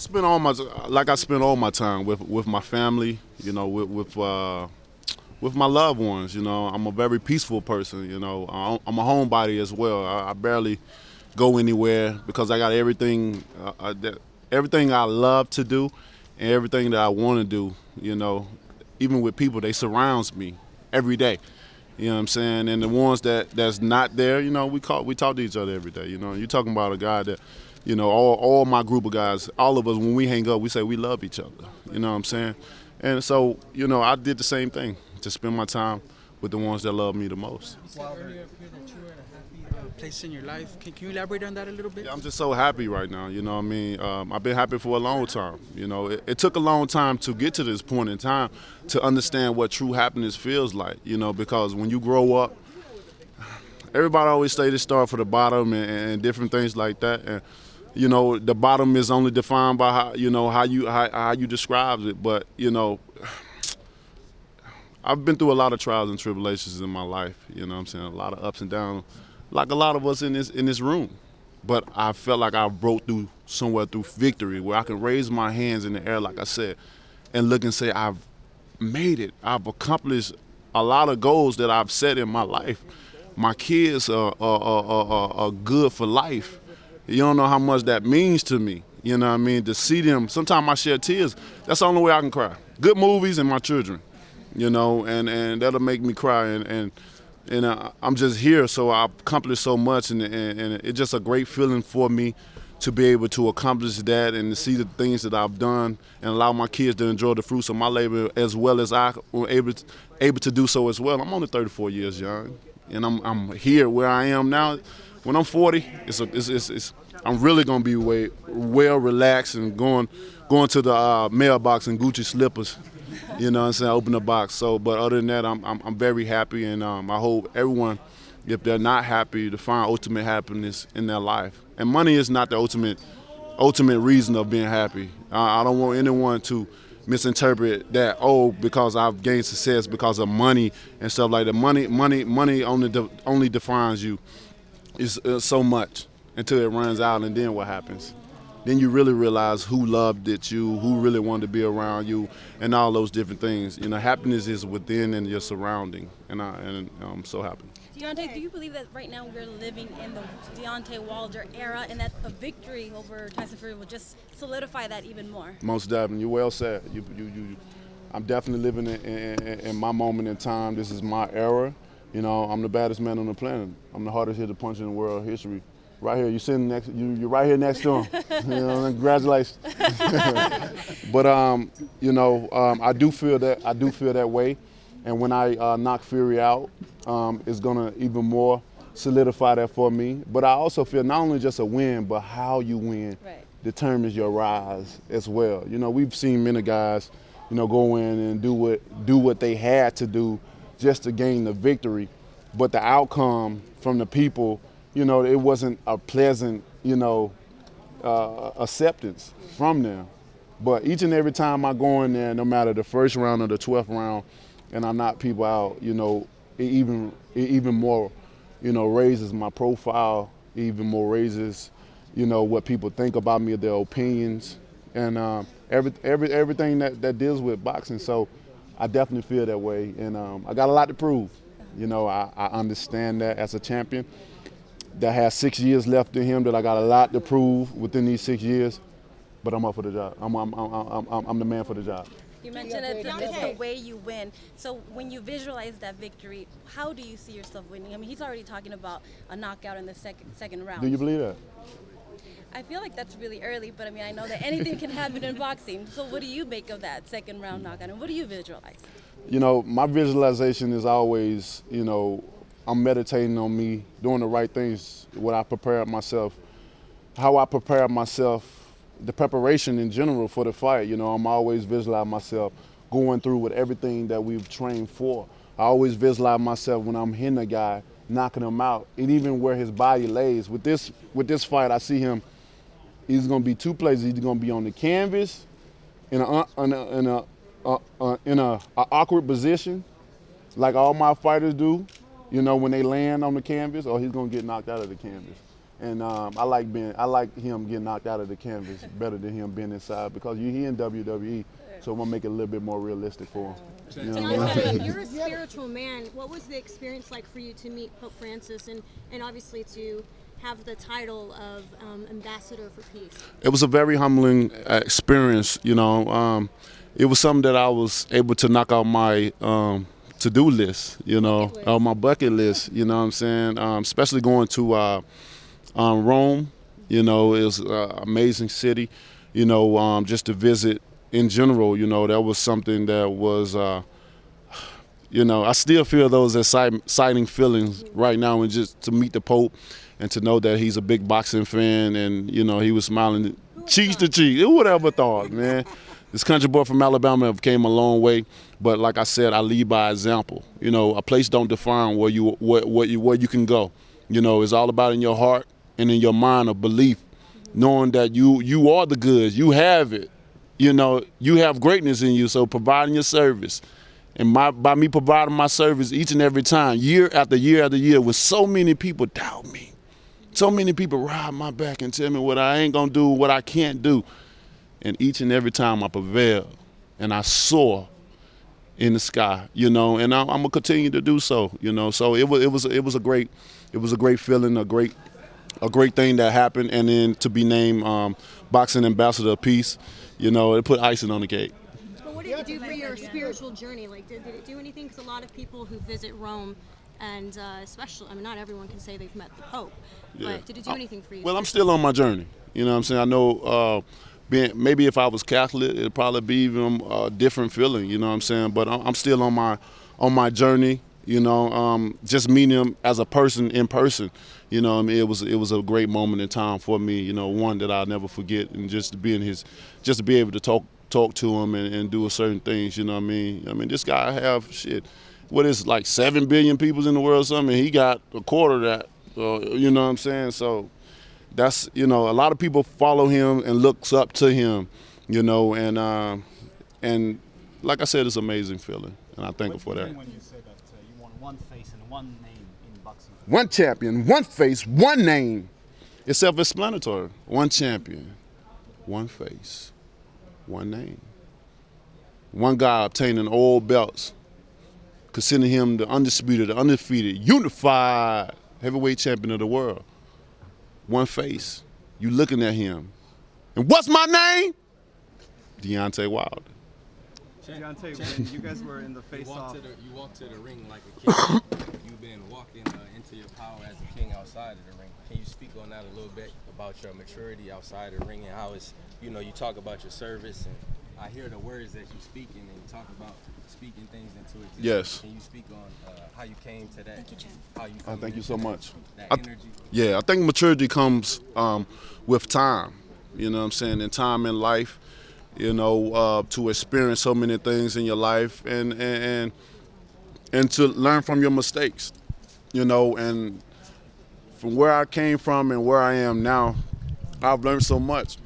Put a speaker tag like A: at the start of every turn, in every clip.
A: I spend all my time with my family, you know, with my loved ones. You know, I'm a very peaceful person. You know, I'm a homebody as well. I barely go anywhere because I got everything I love to do and everything that I want to do. You know, even with people, they surrounds me every day. You know what I'm saying? And the ones that's not there, you know, we talk to each other every day. You know, you're talking about a guy that, you know, all my group of guys, all of us, when we hang up, we say we love each other. You know what I'm saying? And so, you know, I did the same thing, to spend my time with the ones that love me the most.
B: You said earlier up here that you were at a happy place in your life. Can you elaborate on that a little bit?
A: Yeah, I'm just so happy right now. You know what I mean? I've been happy for a long time. You know, it took a long time to get to this point in time to understand what true happiness feels like. You know, because when you grow up, everybody always say they start from the bottom and different things like that. And you know, the bottom is only defined by how you describe it. But you know, I've been through a lot of trials and tribulations in my life. You know what I'm saying? A lot of ups and downs, like a lot of us in this room. But I felt like I broke through somewhere through victory, where I can raise my hands in the air, like I said, and look and say, I've made it. I've accomplished a lot of goals that I've set in my life. My kids are good for life. You don't know how much that means to me. You know what I mean? To see them, sometimes I shed tears. That's the only way I can cry. Good movies and my children, you know, and that'll make me cry. And I'm just here, so I've accomplished so much, and it's just a great feeling for me to be able to accomplish that and to see the things that I've done and allow my kids to enjoy the fruits of my labor as well as I were able to do so as well. I'm only 34 years young, and I'm here where I am now. When I'm 40, I'm really gonna be well relaxed and going to the mailbox in Gucci slippers. You know what I'm saying? Open the box. So, but other than that, I'm very happy, and I hope everyone, if they're not happy, to find ultimate happiness in their life. And money is not the ultimate reason of being happy. I don't want anyone to misinterpret that, because I've gained success because of money and stuff like that. Money only defines you. It's so much until it runs out, and then what happens? Then you really realize who loved you, who really wanted to be around you, and all those different things. You know, happiness is within and your surrounding, and I'm so happy.
C: Deontay, do you believe that right now we're living in the Deontay Wilder era, and that a victory over Tyson Fury will just solidify that even more?
A: Most definitely. You well said. I'm definitely living in my moment in time. This is my era. You know, I'm the baddest man on the planet. I'm the hardest hitter punch in world history. Right here, you're right here next to him. You know, congratulations. But you know, I do feel that way, and when I knock Fury out, it's gonna even more solidify that for me. But I also feel not only just a win, but how you win determines your rise as well. You know, we've seen many guys, you know, go in and do what they had to do just to gain the victory, but the outcome from the people, you know, it wasn't a pleasant, you know, acceptance from them. But each and every time I go in there, no matter the first round or the 12th round, and I knock people out, you know, it even more, you know, raises my profile, even more raises, you know, what people think about me, their opinions, and everything that deals with boxing. So I definitely feel that way, and I got a lot to prove. You know, I understand that as a champion that has 6 years left in him, that I got a lot to prove within these 6 years, but I'm up for the job. I'm the man for the job.
C: You mentioned it's the way you win. So when you visualize that victory, how do you see yourself winning? I mean, he's already talking about a knockout in the second round.
A: Do you believe that?
C: I feel like that's really early, but I mean, I know that anything can happen in boxing. So what do you make of that second round knockout, and what do you visualize?
A: You know, my visualization is always, you know, I'm meditating on me doing the right things, what I prepare myself, how I prepare myself, the preparation in general for the fight. You know, I'm always visualizing myself going through with everything that we've trained for. I always visualize myself when I'm hitting a guy, knocking him out, and even where his body lays. With this fight, I see him. He's going to be two places. He's going to be on the canvas in a awkward position, like all my fighters do, you know, when they land on the canvas, or he's going to get knocked out of the canvas. And I like him getting knocked out of the canvas better than him being inside because he in WWE, so I'm gonna make it a little bit more realistic for him. You know what I mean?
D: Deontay, you're a spiritual man. What was the experience like for you to meet Pope Francis and obviously to have the title of Ambassador for Peace?
A: It was a very humbling experience. You know, it was something that I was able to knock out my to-do list. You know, my bucket list. You know what I'm saying? Especially going to Rome. You know, it was an amazing city. You know, just to visit in general. You know, that was something that was. You know, I still feel those exciting feelings right now, and just to meet the Pope and to know that he's a big boxing fan, and you know he was smiling cheek to cheek. Who would ever thought, man? This country boy from Alabama came a long way, but like I said, I lead by example. You know, a place don't define where you can go. You know, it's all about in your heart and in your mind of belief, knowing that you are the goods, you have it. You know, you have greatness in you, so providing your service. And by me providing my service each and every time, year after year after year, when so many people doubt me, so many people ride my back and tell me what I ain't gonna do, what I can't do. And each and every time I prevail and I soar in the sky, you know, and I'm gonna continue to do so, you know. So it was a great feeling, a great thing that happened, and then to be named Boxing Ambassador of Peace, you know, it put icing on the cake.
D: What did it do for your spiritual journey? Like, did it do anything? Because a lot of people who visit Rome, and especially, I mean, not everyone can say they've met the Pope, but did it do anything for you?
A: Well, I'm still on my journey. You know what I'm saying? I know maybe if I was Catholic, it'd probably be even a different feeling, you know what I'm saying? But I'm still on my journey, you know, just meeting him as a person in person. You know what I mean? It was a great moment in time for me, you know, one that I'll never forget, and just to be able to talk to him and do certain things, you know what I mean? I mean, this guy have what is like 7 billion people in the world or something, he got a quarter of that, you know what I'm saying? So that's, you know, a lot of people follow him and looks up to him, you know, and like I said, it's an amazing feeling, and I thank him for that.
E: When you say that you want one face and one name in boxing?
A: One champion, one face, one name. It's self-explanatory. One champion, one face, one name. One guy obtaining all belts, considering him the undisputed, the undefeated, unified heavyweight champion of the world. One face. You looking at him. And what's my name? Deontay Wilder.
E: Deontay, when you guys were in the face-off,
F: you walked to the ring like a king. You've been walking into your power as a king outside of the ring. Can you speak on that a little bit about your maturity outside of the ring and how it's, you know, you talk about your service, and I hear the words that you speak and you talk about speaking things into existence.
A: Yes.
F: Can you speak on how you came to that?
C: Thank you, Champ.
F: How you
A: Thank you so much.
F: That energy.
A: Yeah, I think maturity comes with time, you know what I'm saying, and time in life, you know, to experience so many things in your life and to learn from your mistakes, you know, and from where I came from and where I am now, I've learned so much.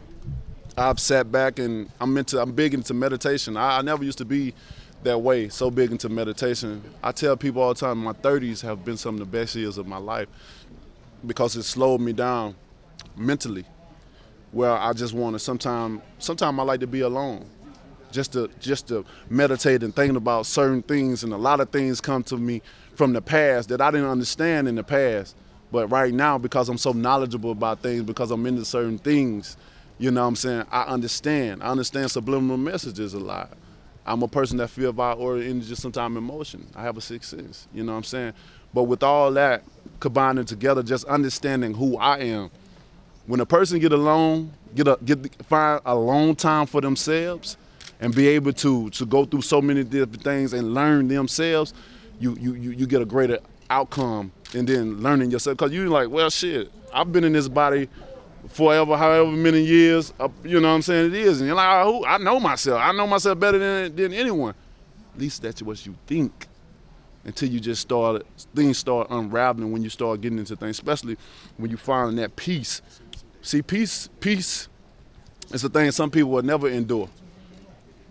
A: I've sat back and I'm big into meditation. I never used to be that way, so big into meditation. I tell people all the time, my 30s have been some of the best years of my life because it slowed me down mentally, where I just want to, sometimes I like to be alone, just to meditate and think about certain things, and a lot of things come to me from the past that I didn't understand in the past. But right now, because I'm so knowledgeable about things, because I'm into certain things, you know what I'm saying, I understand subliminal messages a lot. I'm a person that feel about or in just sometimes emotion. I have a sixth sense, you know what I'm saying? But with all that combining together, just understanding who I am, when a person find a long time for themselves and be able to go through so many different things and learn themselves, you get a greater outcome. And then learning yourself, because you're like, well, shit, I've been in this body forever, however many years, you know what I'm saying, it is. And you're like, oh, I know myself better than anyone. At least that's what you think, until you just things start unraveling when you start getting into things, especially when you find that peace. See, peace is a thing some people will never endure.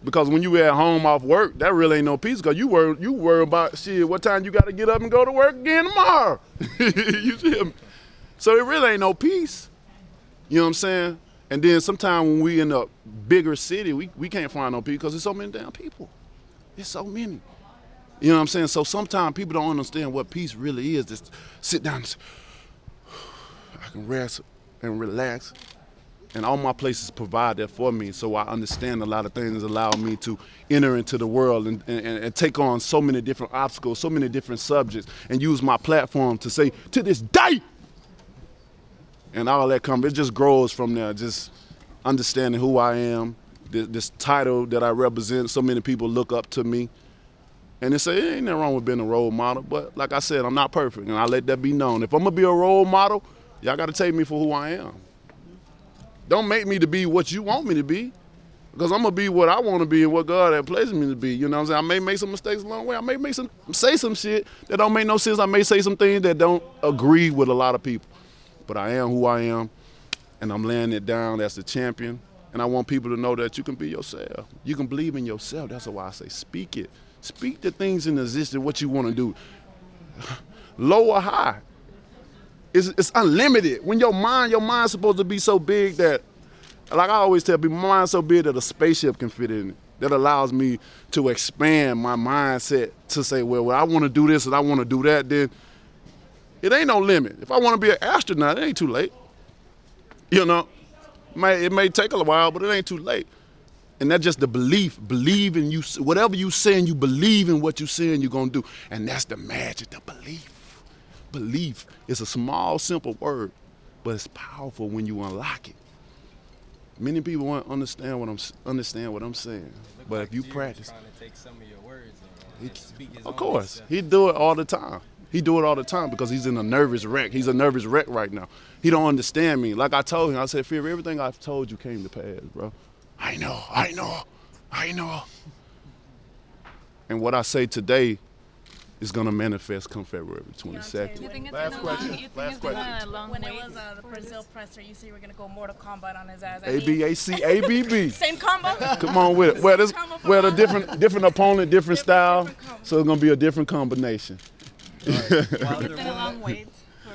A: Because when you at home off work, that really ain't no peace, because you worry about, shit, what time you got to get up and go to work again tomorrow. You see me? So it really ain't no peace. You know what I'm saying? And then sometimes when we in a bigger city, we can't find no peace because there's so many damn people. There's so many. You know what I'm saying? So sometimes people don't understand what peace really is. Just sit down and say, I can rest and relax. And all my places provide that for me, so I understand a lot of things allow me to enter into the world and take on so many different obstacles, so many different subjects, and use my platform to say, to this day, and all that comes, it just grows from there, just understanding who I am, this title that I represent, so many people look up to me, and they say, ain't nothing wrong with being a role model, but like I said, I'm not perfect, and I let that be known. If I'm gonna be a role model, y'all gotta take me for who I am. Don't make me to be what you want me to be, because I'm going to be what I want to be and what God has placed me to be. You know what I'm saying? I may make some mistakes along the way. I may say some shit that don't make no sense. I may say some things that don't agree with a lot of people. But I am who I am, and I'm laying it down as the champion. And I want people to know that you can be yourself. You can believe in yourself. That's why I say speak it. Speak the things in existence, what you want to do. Low or high. It's unlimited. When your mind's supposed to be so big that, like I always tell people, my mind's so big that a spaceship can fit in it. That allows me to expand my mindset to say, well, I want to do this and I want to do that, then it ain't no limit. If I want to be an astronaut, it ain't too late. You know, it may take a while, but it ain't too late. And that's just the belief. Believe in you. Whatever you saying, you believe in what you saying you're going to do. And that's the magic, the belief. Belief is a small, simple word, but it's powerful when you unlock it. Many people won't understand what I'm saying, but if you practice,
F: trying to take some of your words and speak his
A: of
F: own
A: course,
F: self.
A: he do it all the time. He do it all the time because he's in a nervous wreck. He's a nervous wreck right now. He don't understand me. Like I told him, I said, Fury, everything I've told you came to pass, bro. I know. And what I say today is going to manifest come February 22nd.
G: You think it's
A: Last
G: been
A: question.
G: You think it's been a long when it was the Brazil presser, you said you were gonna go Mortal Kombat on his ass.
A: ABAC,
G: Same combo.
A: Come on with it. Well, a different opponent, different style, so it's gonna be a different combination.
G: It's been a long wait for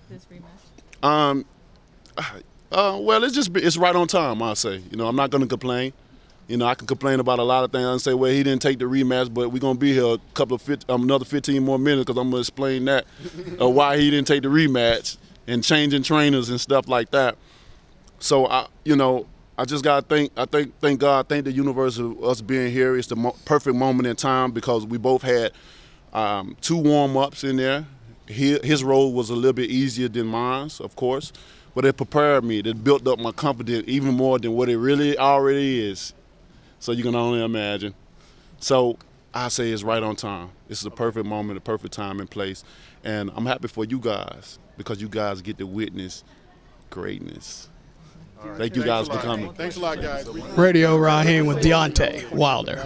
G: this rematch.
A: Well, it's right on time, I'll say. You know, I'm not gonna complain. You know, I can complain about a lot of things and say, well, he didn't take the rematch, but we're going to be here another 15 more minutes because I'm going to explain that, why he didn't take the rematch and changing trainers and stuff like that. So, I just got to thank God, thank the universe of us being here. It's the perfect moment in time because we both had 2 warm-ups in there. His role was a little bit easier than mine, of course, but it prepared me. It built up my confidence even more than what it really already is. So you can only imagine. So I say it's right on time. This is a perfect moment, a perfect time and place. And I'm happy for you guys because you guys get to witness greatness. Thank you guys for coming.
H: Thanks a lot, guys.
B: Radio Raheem with Deontay Wilder.